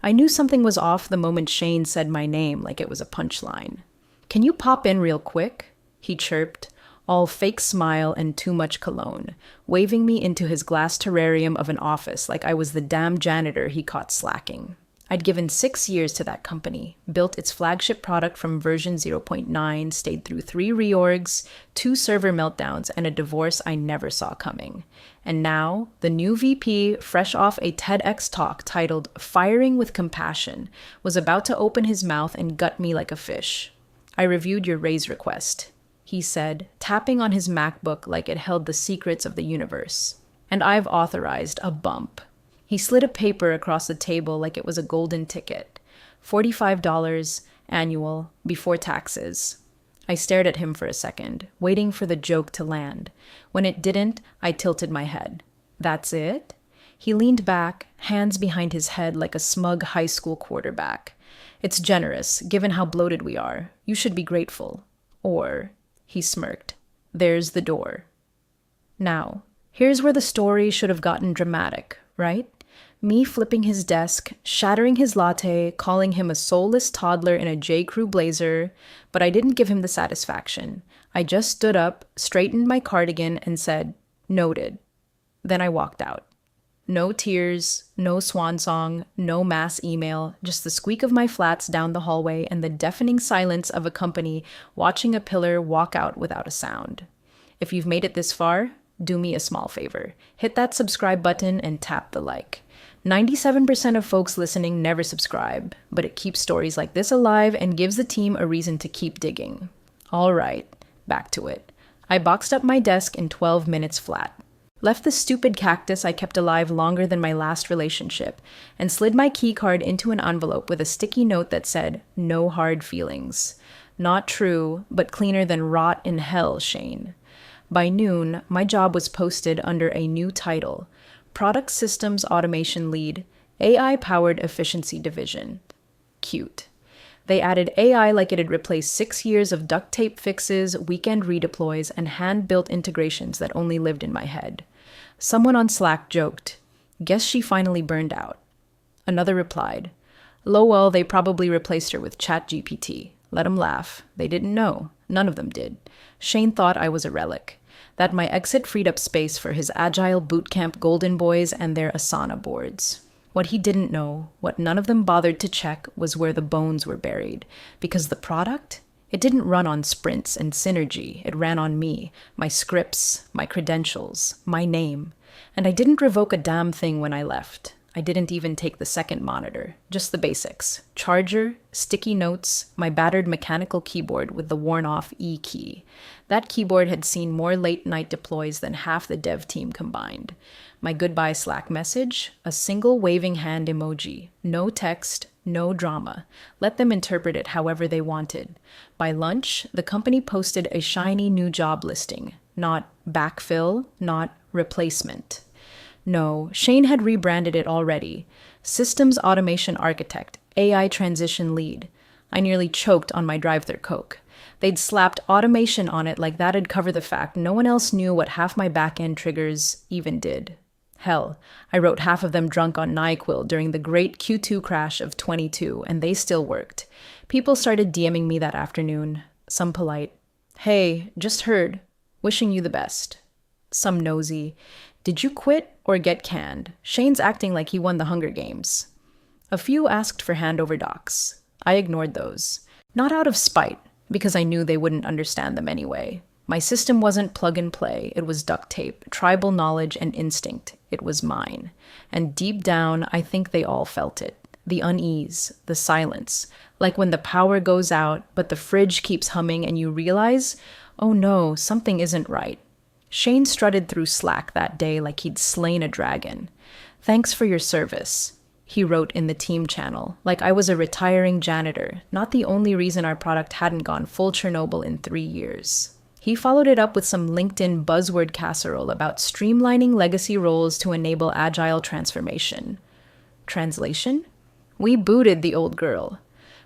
I knew something was off the moment Shane said my name like it was a punchline. Can you pop in real quick? He chirped, all fake smile and too much cologne, waving me into his glass terrarium of an office like I was the damn janitor he caught slacking. I'd given 6 years to that company, built its flagship product from version 0.9, stayed through 3 reorgs, 2 server meltdowns, and a divorce I never saw coming. And now, the new VP, fresh off a TEDx talk titled Firing with Compassion, was about to open his mouth and gut me like a fish. I reviewed your raise request, he said, tapping on his MacBook like it held the secrets of the universe. And I've authorized a bump. He slid a paper across the table like it was a golden ticket. $45 annual, before taxes. I stared at him for a second, waiting for the joke to land. When it didn't, I tilted my head. That's it? He leaned back, hands behind his head like a smug high school quarterback. It's generous, given how bloated we are. You should be grateful. Or, he smirked, there's the door. Now, here's where the story should have gotten dramatic, right? Me flipping his desk, shattering his latte, calling him a soulless toddler in a J.Crew blazer, but I didn't give him the satisfaction. I just stood up, straightened my cardigan, and said, noted. Then I walked out. No tears, no swan song, no mass email, just the squeak of my flats down the hallway and the deafening silence of a company watching a pillar walk out without a sound. If you've made it this far, do me a small favor. Hit that subscribe button and tap the like. 97% of folks listening never subscribe, but it keeps stories like this alive and gives the team a reason to keep digging. All right, back to it. I boxed up my desk in 12 minutes flat. Left the stupid cactus I kept alive longer than my last relationship, and slid my keycard into an envelope with a sticky note that said, no hard feelings. Not true, but cleaner than rot in hell, Shane. By noon, my job was posted under a new title, Product Systems Automation Lead, AI-Powered Efficiency Division. Cute. They added AI like it had replaced 6 years of duct tape fixes, weekend redeploys, and hand-built integrations that only lived in my head. Someone on Slack joked, guess she finally burned out. Another replied, lol, they probably replaced her with ChatGPT. Let 'em laugh. They didn't know. None of them did. Shane thought I was a relic. That my exit freed up space for his agile bootcamp golden boys and their Asana boards. What he didn't know, what none of them bothered to check, was where the bones were buried. Because the product? It didn't run on sprints and synergy. It ran on me, my scripts, my credentials, my name. And I didn't revoke a damn thing when I left. I didn't even take the second monitor, just the basics. Charger, sticky notes, my battered mechanical keyboard with the worn-off E key. That keyboard had seen more late-night deploys than half the dev team combined. My goodbye Slack message, a single waving hand emoji. No text, no drama. Let them interpret it however they wanted. By lunch, the company posted a shiny new job listing. Not backfill, not replacement. No, Shane had rebranded it already. Systems Automation Architect, AI Transition Lead. I nearly choked on my drive-thru Coke. They'd slapped automation on it like that'd cover the fact no one else knew what half my back-end triggers even did. Hell, I wrote half of them drunk on NyQuil during the great Q2 crash of 22, and they still worked. People started DMing me that afternoon. Some polite, hey, just heard. Wishing you the best. Some nosy, did you quit or get canned? Shane's acting like he won the Hunger Games. A few asked for handover docs. I ignored those. Not out of spite, because I knew they wouldn't understand them anyway. My system wasn't plug and play. It was duct tape, tribal knowledge, and instinct. It was mine. And deep down, I think they all felt it. The unease, the silence, like when the power goes out, but the fridge keeps humming and you realize, oh no, something isn't right. Shane strutted through Slack that day like he'd slain a dragon. Thanks for your service, he wrote in the team channel, like I was a retiring janitor, not the only reason our product hadn't gone full Chernobyl in 3 years. He followed it up with some LinkedIn buzzword casserole about streamlining legacy roles to enable agile transformation. Translation? We booted the old girl.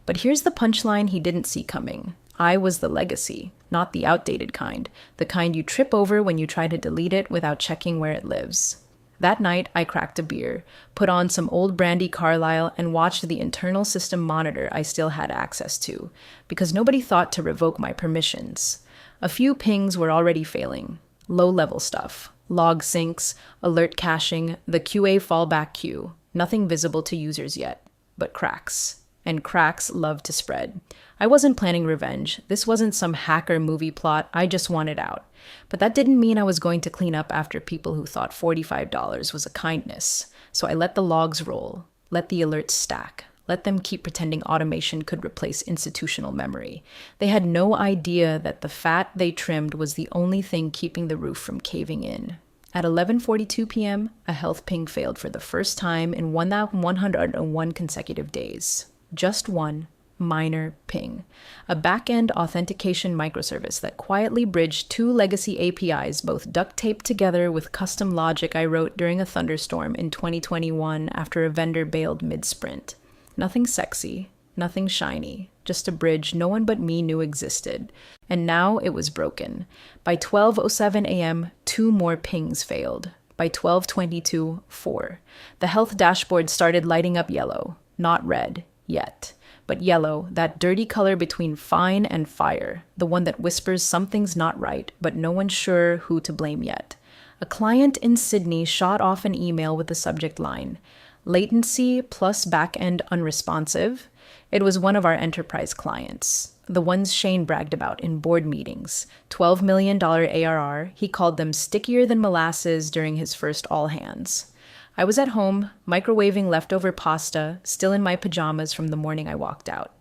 But here's the punchline he didn't see coming. I was the legacy, not the outdated kind, the kind you trip over when you try to delete it without checking where it lives. That night, I cracked a beer, put on some old brandy Carlisle, and watched the internal system monitor I still had access to, because nobody thought to revoke my permissions. A few pings were already failing. Low-level stuff. Log syncs, alert caching, the QA fallback queue. Nothing visible to users yet. But cracks. And cracks love to spread. I wasn't planning revenge. This wasn't some hacker movie plot. I just wanted out. But that didn't mean I was going to clean up after people who thought $45 was a kindness. So I let the logs roll, let the alerts stack, let them keep pretending automation could replace institutional memory. They had no idea that the fat they trimmed was the only thing keeping the roof from caving in. At 11:42 p.m., a health ping failed for the first time in 101 consecutive days. Just one minor ping. A back-end authentication microservice that quietly bridged two legacy APIs, both duct-taped together with custom logic I wrote during a thunderstorm in 2021 after a vendor bailed mid-sprint. Nothing sexy, nothing shiny, just a bridge no one but me knew existed. And now it was broken. By 12:07 a.m., 2 more pings failed. By 12:22, 4. The health dashboard started lighting up yellow, not red, yet. But yellow, that dirty color between fine and fire, the one that whispers something's not right, but no one's sure who to blame yet. A client in Sydney shot off an email with the subject line, "Latency plus backend unresponsive." It was one of our enterprise clients, the ones Shane bragged about in board meetings. $12 million ARR, he called them stickier than molasses during his first all hands. I was at home, microwaving leftover pasta, still in my pajamas from the morning I walked out.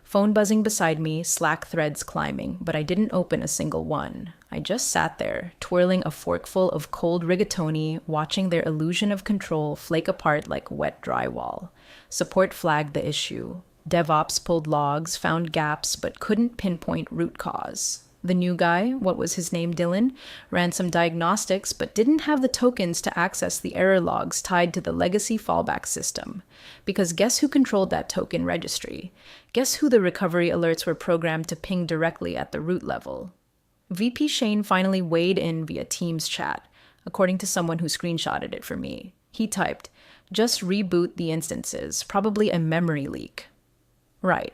Phone buzzing beside me, Slack threads climbing, but I didn't open a single one. I just sat there, twirling a forkful of cold rigatoni, watching their illusion of control flake apart like wet drywall. Support flagged the issue. DevOps pulled logs, found gaps, but couldn't pinpoint root cause. The new guy, what was his name, Dylan, ran some diagnostics but didn't have the tokens to access the error logs tied to the legacy fallback system. Because guess who controlled that token registry? Guess who the recovery alerts were programmed to ping directly at the root level? VP Shane finally weighed in via Teams chat, according to someone who screenshotted it for me. He typed, "Just reboot the instances, probably a memory leak." Right.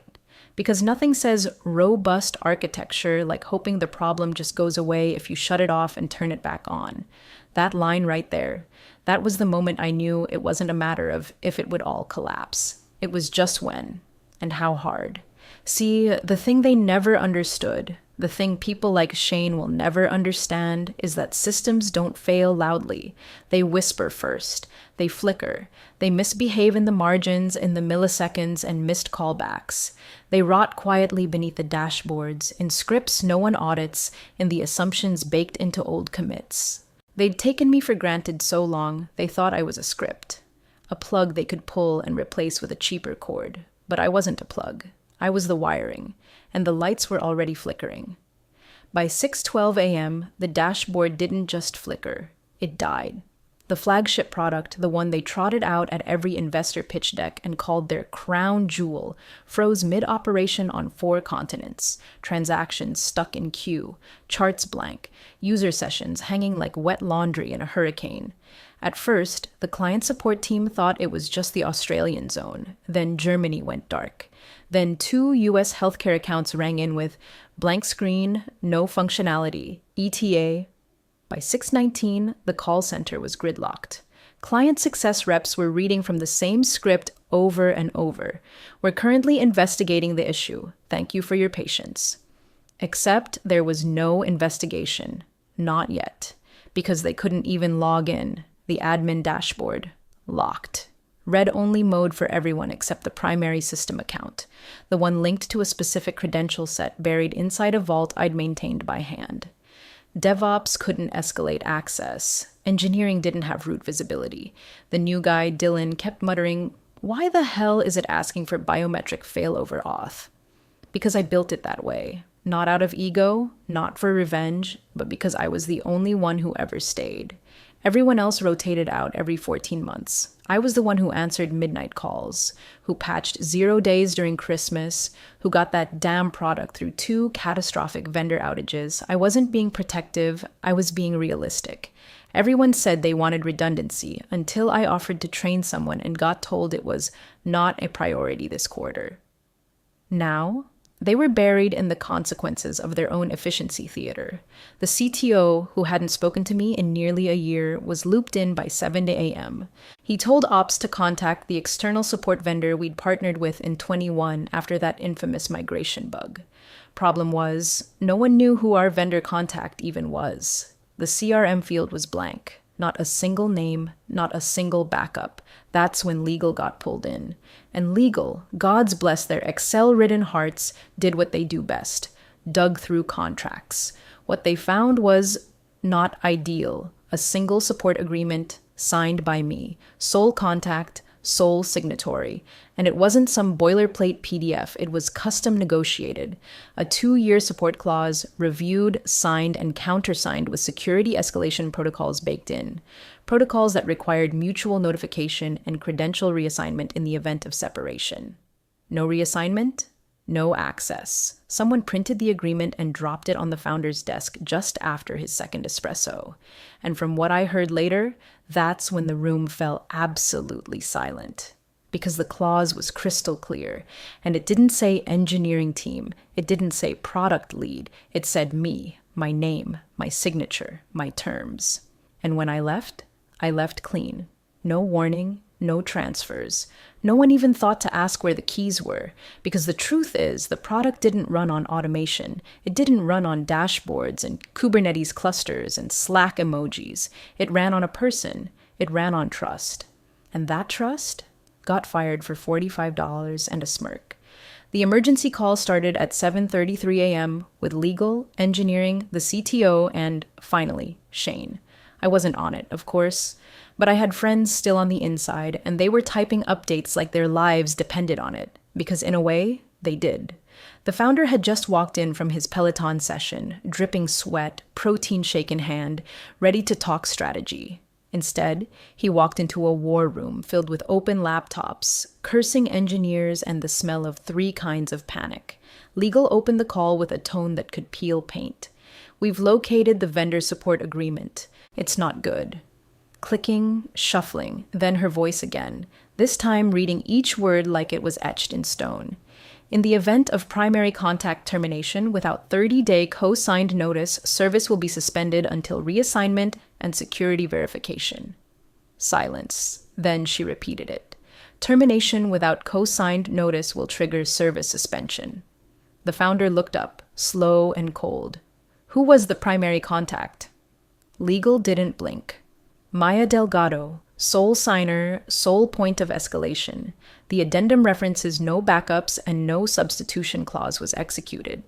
Because nothing says robust architecture like hoping the problem just goes away if you shut it off and turn it back on. That line right there, that was the moment I knew it wasn't a matter of if it would all collapse. It was just when, and how hard. See, the thing they never understood, the thing people like Shane will never understand, is that systems don't fail loudly. They whisper first. They flicker. They misbehave in the margins, in the milliseconds, and missed callbacks. They rot quietly beneath the dashboards, in scripts no one audits, in the assumptions baked into old commits. They'd taken me for granted so long, they thought I was a script. A plug they could pull and replace with a cheaper cord. But I wasn't a plug. I was the wiring, and the lights were already flickering. By 6:12 a.m., the dashboard didn't just flicker, it died. The flagship product, the one they trotted out at every investor pitch deck and called their crown jewel, froze mid-operation on 4 continents, transactions stuck in queue, charts blank, user sessions hanging like wet laundry in a hurricane. At first, the client support team thought it was just the Australian zone. Then Germany went dark. Then 2 US healthcare accounts rang in with blank screen, no functionality, ETA. By 6:19, the call center was gridlocked. Client success reps were reading from the same script over and over. "We're currently investigating the issue. Thank you for your patience." Except there was no investigation. Not yet. Because they couldn't even log in. The admin dashboard. Locked. Read-only mode for everyone except the primary system account, the one linked to a specific credential set buried inside a vault I'd maintained by hand. DevOps couldn't escalate access. Engineering didn't have root visibility. The new guy, Dylan, kept muttering, "Why the hell is it asking for biometric failover auth?" Because I built it that way. Not out of ego, not for revenge, but because I was the only one who ever stayed. Everyone else rotated out every 14 months. I was the one who answered midnight calls, who patched 0 days during Christmas, who got that damn product through 2 catastrophic vendor outages. I wasn't being protective, I was being realistic. Everyone said they wanted redundancy until I offered to train someone and got told it was not a priority this quarter. Now, they were buried in the consequences of their own efficiency theater. The CTO, who hadn't spoken to me in nearly a year, was looped in by 7 a.m. He told Ops to contact the external support vendor we'd partnered with in 21 after that infamous migration bug. Problem was, no one knew who our vendor contact even was. The CRM field was blank. Not a single name, not a single backup. That's when legal got pulled in. And legal, gods bless their Excel-ridden hearts, did what they do best. Dug through contracts. What they found was not ideal. A single support agreement signed by me. Sole contact, sole signatory. And it wasn't some boilerplate PDF, it was custom negotiated. A 2-year support clause, reviewed, signed, and countersigned with security escalation protocols baked in. Protocols that required mutual notification and credential reassignment in the event of separation. No reassignment? No access. Someone printed the agreement and dropped it on the founder's desk just after his second espresso. And from what I heard later, that's when the room fell absolutely silent. Because the clause was crystal clear, and it didn't say engineering team, it didn't say product lead, it said me, my name, my signature, my terms. And when I left clean. No warning, no transfers. No one even thought to ask where the keys were, because the truth is the product didn't run on automation. It didn't run on dashboards and Kubernetes clusters and Slack emojis. It ran on a person. It ran on trust. And that trust got fired for $45 and a smirk. The emergency call started at 7:33 a.m. with legal, engineering, the CTO, and, finally, Shane. I wasn't on it, of course, but I had friends still on the inside, and they were typing updates like their lives depended on it, because in a way, they did. The founder had just walked in from his Peloton session, dripping sweat, protein shake in hand, ready to talk strategy. Instead, he walked into a war room filled with open laptops, cursing engineers, and the smell of 3 kinds of panic. Legal opened the call with a tone that could peel paint. We've located the vendor support agreement. It's not good. Clicking, shuffling, then her voice again, this time reading each word like it was etched in stone. In the event of primary contact termination without 30-day co-signed notice, service will be suspended until reassignment and security verification. Silence. Then she repeated it. Termination without co-signed notice will trigger service suspension. The founder looked up, slow and cold. Who was the primary contact? Legal didn't blink. Maya Delgado, sole signer, sole point of escalation. The addendum references no backups and no substitution clause was executed.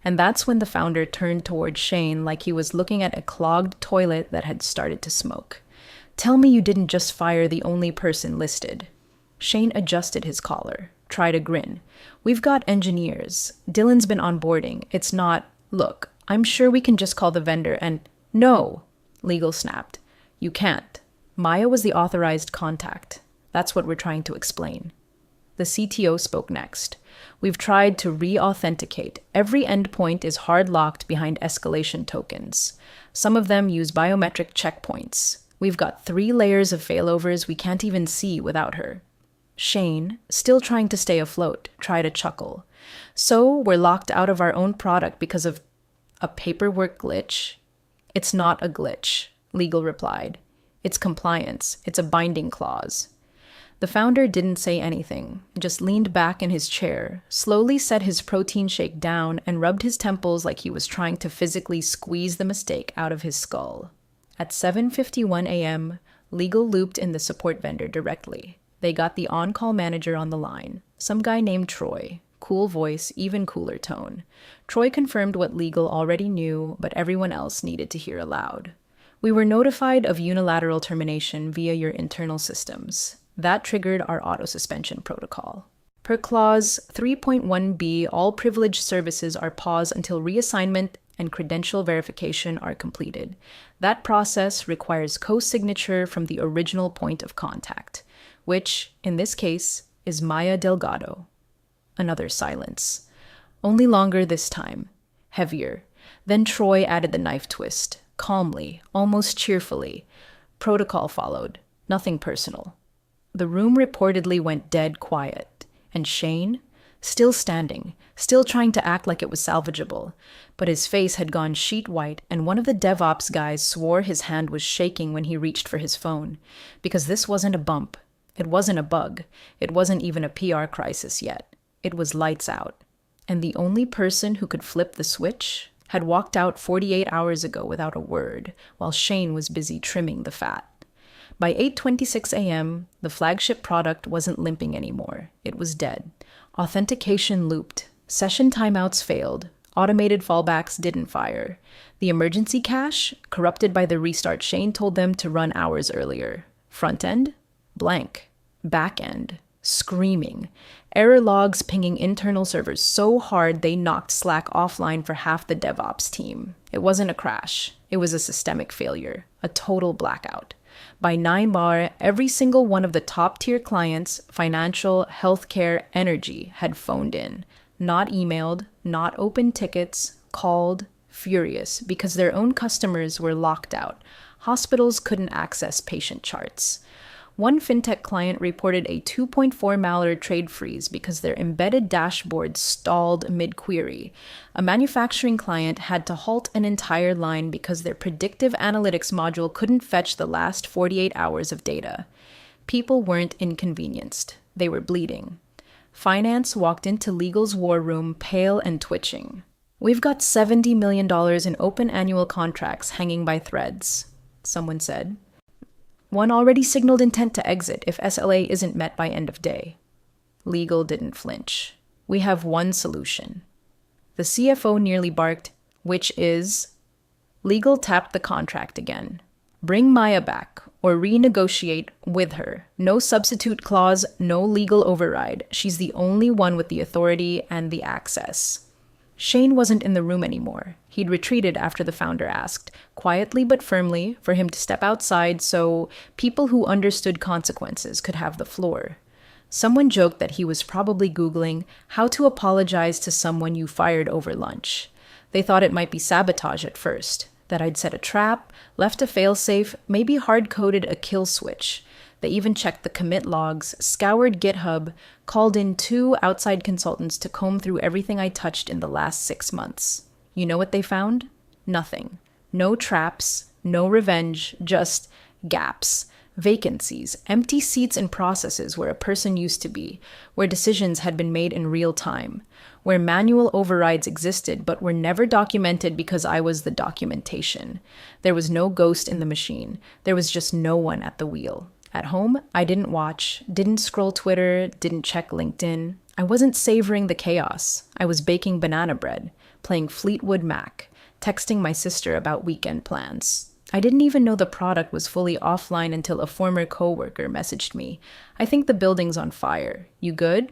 And that's when the founder turned toward Shane like he was looking at a clogged toilet that had started to smoke. Tell me you didn't just fire the only person listed. Shane adjusted his collar, tried a grin. We've got engineers. Dylan's been onboarding. It's not, look, I'm sure we can just call the vendor and, no, legal snapped. You can't. Maya was the authorized contact. That's what we're trying to explain. The CTO spoke next. We've tried to re-authenticate. Every endpoint is hard-locked behind escalation tokens. Some of them use biometric checkpoints. We've got 3 layers of failovers we can't even see without her. Shane, still trying to stay afloat, tried a chuckle. So we're locked out of our own product because of a paperwork glitch? It's not a glitch, legal replied. It's compliance. It's a binding clause. The founder didn't say anything, just leaned back in his chair, slowly set his protein shake down, and rubbed his temples like he was trying to physically squeeze the mistake out of his skull. At 7:51 a.m., legal looped in the support vendor directly. They got the on-call manager on the line, some guy named Troy. Cool voice, even cooler tone. Troy confirmed what legal already knew, but everyone else needed to hear aloud. We were notified of unilateral termination via your internal systems. That triggered our auto-suspension protocol. Per clause 3.1b, all privileged services are paused until reassignment and credential verification are completed. That process requires co-signature from the original point of contact, which, in this case, is Maya Delgado. Another silence. Only longer this time. Heavier. Then Troy added the knife twist. calmly, almost cheerfully. Protocol followed, nothing personal. The room reportedly went dead quiet, and Shane, still standing, still trying to act like it was salvageable, but his face had gone sheet white, and one of the DevOps guys swore his hand was shaking when he reached for his phone, because this wasn't a bump, it wasn't a bug, it wasn't even a PR crisis yet. It was lights out. And the only person who could flip the switch had walked out 48 hours ago without a word, while Shane was busy trimming the fat. By 8:26 a.m., the flagship product wasn't limping anymore. It was dead. Authentication looped. Session timeouts failed. Automated fallbacks didn't fire. The emergency cache, corrupted by the restart Shane told them to run hours earlier. Front end? Blank. Back end? Screaming. Error logs pinging internal servers so hard they knocked Slack offline for half the DevOps team. It wasn't a crash. It was a systemic failure. A total blackout. By 9 bar, every single one of the top-tier clients, financial, healthcare, energy, had phoned in. Not emailed, not opened tickets, called, furious, because their own customers were locked out. Hospitals couldn't access patient charts. One fintech client reported a 2.4 malware trade freeze because their embedded dashboard stalled mid-query. A manufacturing client had to halt an entire line because their predictive analytics module couldn't fetch the last 48 hours of data. People weren't inconvenienced. They were bleeding. Finance walked into legal's war room pale and twitching. "We've got $70 million in open annual contracts hanging by threads," someone said. "One already signaled intent to exit if SLA isn't met by end of day." Legal didn't flinch. "We have one solution." The CFO nearly barked, "Which is?" Legal tapped the contract again. "Bring Maya back, or renegotiate with her. No substitute clause, no legal override. She's the only one with the authority and the access." Shane wasn't in the room anymore. He'd retreated after the founder asked, quietly but firmly, for him to step outside so people who understood consequences could have the floor. Someone joked that he was probably Googling how to apologize to someone you fired over lunch. They thought it might be sabotage at first, that I'd set a trap, left a failsafe, maybe hard-coded a kill switch. They even checked the commit logs, scoured GitHub, called in 2 outside consultants to comb through everything I touched in the last 6 months. You know what they found? Nothing. No traps, no revenge, just gaps, vacancies, empty seats in processes where a person used to be, where decisions had been made in real time, where manual overrides existed but were never documented because I was the documentation. There was no ghost in the machine. There was just no one at the wheel. At home, I didn't watch, didn't scroll Twitter, didn't check LinkedIn. I wasn't savoring the chaos. I was baking banana bread, playing Fleetwood Mac, texting my sister about weekend plans. I didn't even know the product was fully offline until a former coworker messaged me. "I think the building's on fire. You good?"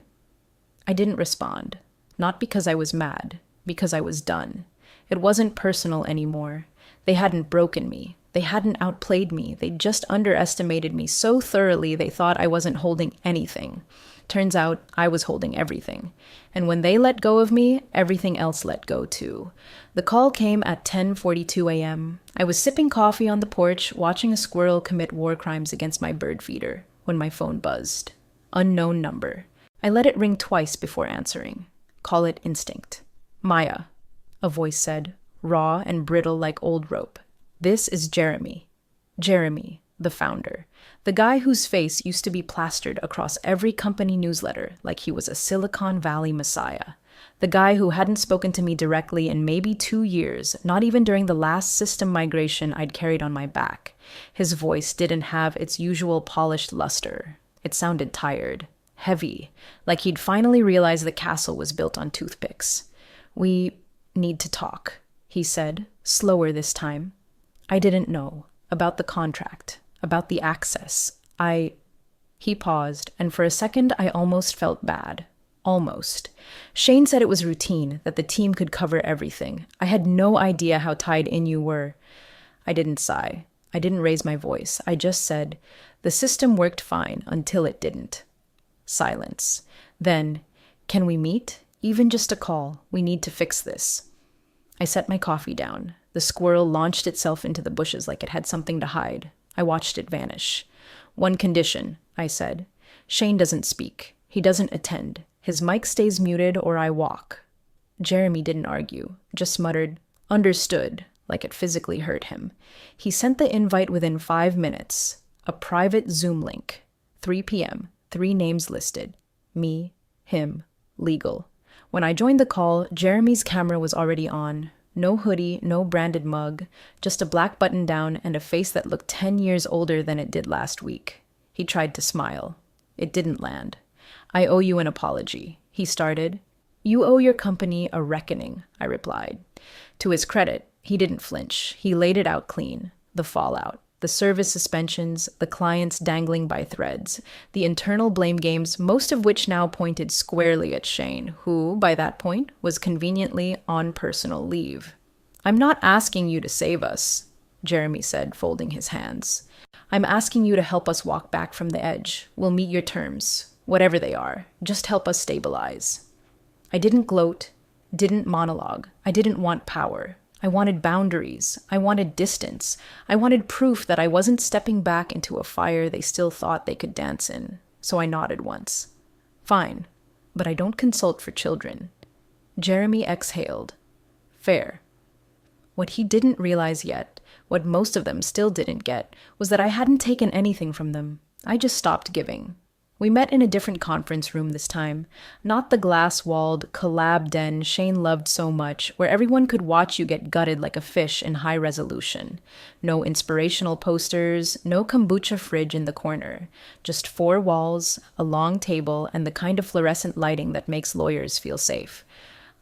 I didn't respond. Not because I was mad, because I was done. It wasn't personal anymore. They hadn't broken me. They hadn't outplayed me. They just underestimated me so thoroughly they thought I wasn't holding anything. Turns out I was holding everything. And when they let go of me, everything else let go too. The call came at 10:42 a.m. I was sipping coffee on the porch, watching a squirrel commit war crimes against my bird feeder, when my phone buzzed. Unknown number. I let it ring twice before answering. Call it instinct. "Maya," a voice said, raw and brittle like old rope. "This is Jeremy." Jeremy, the founder. The guy whose face used to be plastered across every company newsletter like he was a Silicon Valley messiah. The guy who hadn't spoken to me directly in maybe 2 years, not even during the last system migration I'd carried on my back. His voice didn't have its usual polished luster. It sounded tired, heavy, like he'd finally realized the castle was built on toothpicks. "We need to talk," he said, slower this time. I didn't know. About the contract. About the access. He paused, and for a second I almost felt bad. Almost. Shane said it was routine, that the team could cover everything. I had no idea how tied in you were. I didn't sigh. I didn't raise my voice. I just said, "The system worked fine until it didn't." Silence. Then, "Can we meet? Even just a call. We need to fix this." I set my coffee down. The squirrel launched itself into the bushes like it had something to hide. I watched it vanish. "One condition," I said. "Shane doesn't speak. He doesn't attend. His mic stays muted or I walk." Jeremy didn't argue, just muttered, "Understood," like it physically hurt him. He sent the invite within 5 minutes. A private Zoom link. 3 p.m., 3 names listed. Me, him, legal. When I joined the call, Jeremy's camera was already on. No hoodie, no branded mug, just a black button down and a face that looked 10 years older than it did last week. He tried to smile. It didn't land. "I owe you an apology," he started. "You owe your company a reckoning," I replied. To his credit, he didn't flinch. He laid it out clean. The fallout, the service suspensions, the clients dangling by threads, the internal blame games, most of which now pointed squarely at Shane, who, by that point, was conveniently on personal leave. "I'm not asking you to save us," Jeremy said, folding his hands. "I'm asking you to help us walk back from the edge. We'll meet your terms, whatever they are. Just help us stabilize." I didn't gloat, didn't monologue. I didn't want power. I wanted boundaries. I wanted distance. I wanted proof that I wasn't stepping back into a fire they still thought they could dance in. So I nodded once. "Fine, but I don't consult for children." Jeremy exhaled. "Fair." What he didn't realize yet, what most of them still didn't get, was that I hadn't taken anything from them. I just stopped giving. We met in a different conference room this time, not the glass-walled collab den Shane loved so much, where everyone could watch you get gutted like a fish in high resolution. No inspirational posters, no kombucha fridge in the corner. Just 4 walls, a long table, and the kind of fluorescent lighting that makes lawyers feel safe.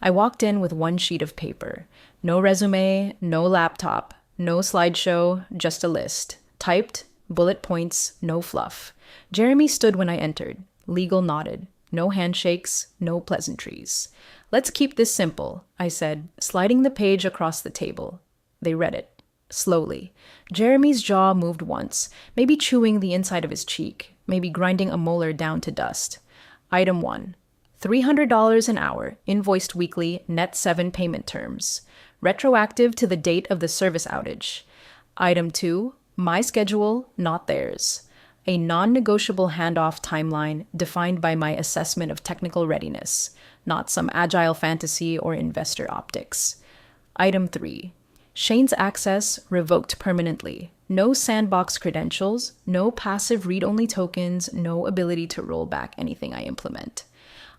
I walked in with 1 sheet of paper. No resume, no laptop, no slideshow, just a list. Typed, bullet points, no fluff. Jeremy stood when I entered. Legal nodded. No handshakes, no pleasantries. "Let's keep this simple," I said, sliding the page across the table. They read it. Slowly. Jeremy's jaw moved once, maybe chewing the inside of his cheek, maybe grinding a molar down to dust. Item 1. $300 an hour, invoiced weekly, net 7 payment terms. Retroactive to the date of the service outage. Item 2. My schedule, not theirs. A non-negotiable handoff timeline defined by my assessment of technical readiness, not some agile fantasy or investor optics. Item 3. Shane's access revoked permanently. No sandbox credentials, no passive read-only tokens, no ability to roll back anything I implement.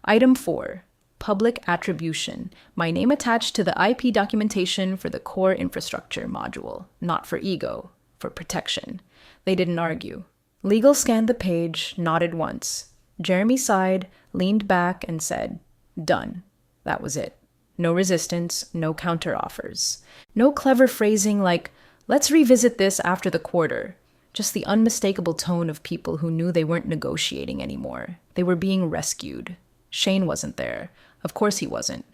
Item 4. Public attribution. My name attached to the IP documentation for the core infrastructure module, not for ego, for protection. They didn't argue. Legal scanned the page, nodded once. Jeremy sighed, leaned back, and said, "Done." That was it. No resistance, no counteroffers. No clever phrasing like, "Let's revisit this after the quarter." Just the unmistakable tone of people who knew they weren't negotiating anymore. They were being rescued. Shane wasn't there. Of course he wasn't.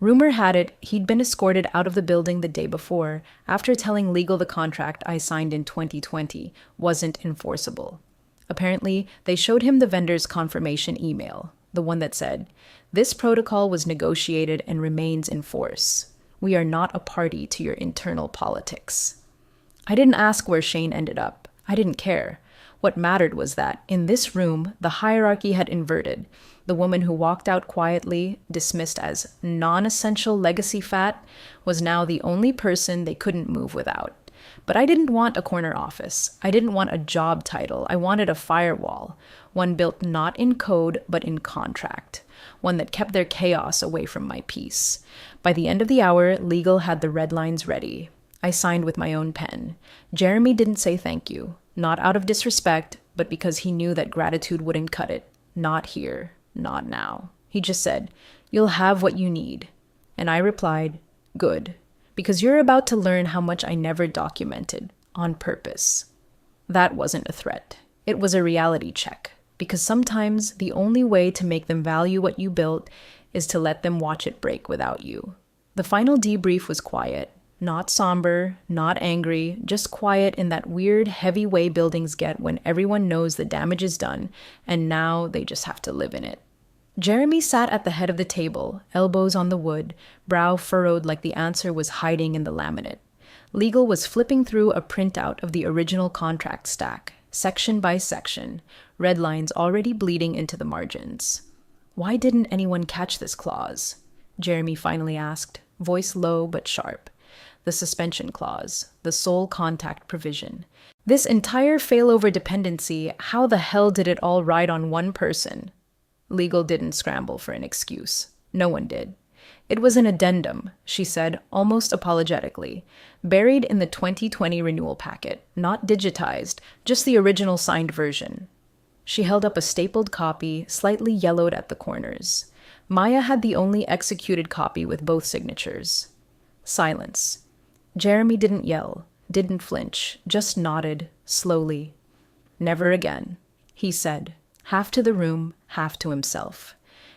Rumor had it he'd been escorted out of the building the day before after telling legal the contract I signed in 2020 wasn't enforceable. Apparently, they showed him the vendor's confirmation email, the one that said, "This protocol was negotiated and remains in force. We are not a party to your internal politics." I didn't ask where Shane ended up. I didn't care. What mattered was that, in this room, the hierarchy had inverted. The woman who walked out quietly, dismissed as non-essential legacy fat, was now the only person they couldn't move without. But I didn't want a corner office. I didn't want a job title. I wanted a firewall, one built not in code, but in contract, one that kept their chaos away from my peace. By the end of the hour, legal had the red lines ready. I signed with my own pen. Jeremy didn't say thank you, not out of disrespect, but because he knew that gratitude wouldn't cut it. Not here, not now. He just said, "You'll have what you need." And I replied, "Good, because you're about to learn how much I never documented, on purpose." That wasn't a threat. It was a reality check, because sometimes the only way to make them value what you built is to let them watch it break without you. The final debrief was quiet. Not somber, not angry, just quiet in that weird, heavy way buildings get when everyone knows the damage is done, and now they just have to live in it. Jeremy sat at the head of the table, elbows on the wood, brow furrowed like the answer was hiding in the laminate. Legal was flipping through a printout of the original contract stack, section by section, red lines already bleeding into the margins. Why didn't anyone catch this clause? Jeremy finally asked, voice low but sharp. The suspension clause, the sole contact provision. This entire failover dependency, how the hell did it all ride on one person? Legal didn't scramble for an excuse. No one did. It was an addendum, she said, almost apologetically, buried in the 2020 renewal packet, not digitized, just the original signed version. She held up a stapled copy, slightly yellowed at the corners. Maya had the only executed copy with both signatures. Silence. Jeremy didn't yell, didn't flinch, just nodded, slowly. Never again, he said, half to the room, half to himself.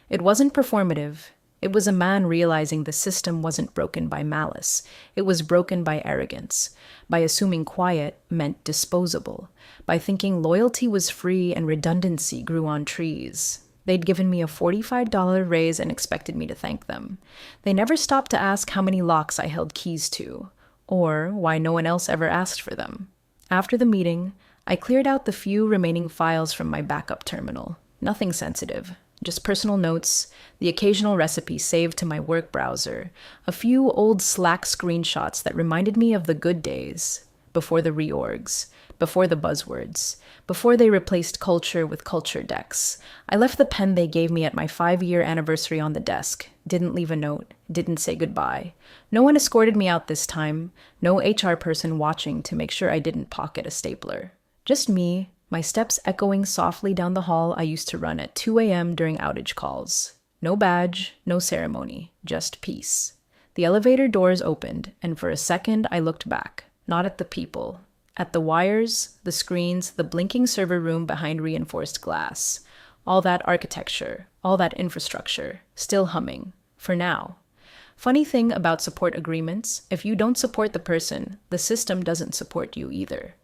It wasn't performative. It was a man realizing the system wasn't broken by malice. It was broken by arrogance, by assuming quiet meant disposable, by thinking loyalty was free and redundancy grew on trees. They'd given me a $45 raise and expected me to thank them. They never stopped to ask how many locks I held keys to, or why no one else ever asked for them. After the meeting, I cleared out the few remaining files from my backup terminal. Nothing sensitive. Just personal notes, the occasional recipe saved to my work browser, a few old Slack screenshots that reminded me of the good days, before the reorgs, before the buzzwords, before they replaced culture with culture decks. I left the pen they gave me at my 5-year anniversary on the desk, didn't leave a note, didn't say goodbye. No one escorted me out this time, no HR person watching to make sure I didn't pocket a stapler. Just me, my steps echoing softly down the hall I used to run at 2 a.m. during outage calls. No badge, no ceremony, just peace. The elevator doors opened, and for a second I looked back, not at the people, at the wires, the screens, the blinking server room behind reinforced glass. All that architecture, all that infrastructure, still humming, for now. Funny thing about support agreements, if you don't support the person, the system doesn't support you either.